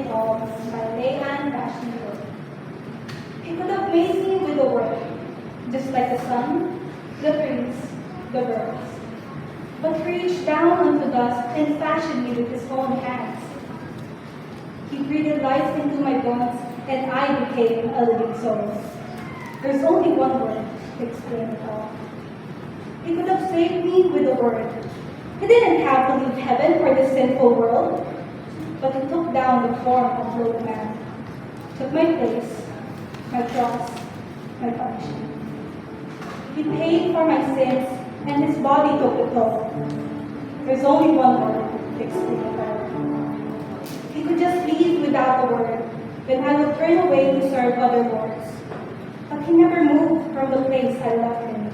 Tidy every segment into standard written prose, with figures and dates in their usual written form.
It All by Leanne Rashnido. He could have made me with a word, just like the sun, the trees, the birds, but reached down onto dust and fashioned me with his own hands. He breathed life into my bones, and I became a living soul. There's only one word to explain it all. He could have saved me with a word. He didn't have to leave heaven for this sinful world, but he took down the form of broken man, took my place, my cross, my punishment. He paid for my sins, and his body took the toll. There's only one word to explain it all. He could just leave without a word, then I would turn away to serve other lords. But he never moved from the place I left him.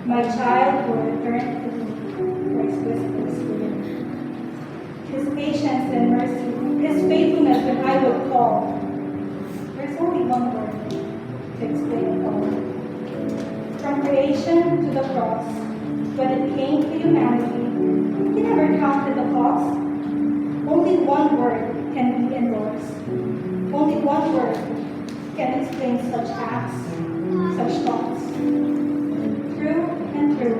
My child will return to me for his whispers within. His patience and mercy, his faithfulness when I would call. There's only one word to explain it all. From creation to the cross, when it came to humanity, he never counted the cost. Only one word can be endorsed. Only one word can explain such acts, such thoughts. True and true,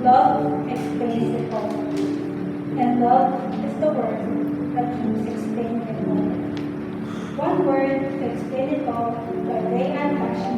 love explains it all. And love is the word that keeps explaining it all. One word to explain it all by Leanne Rashnido.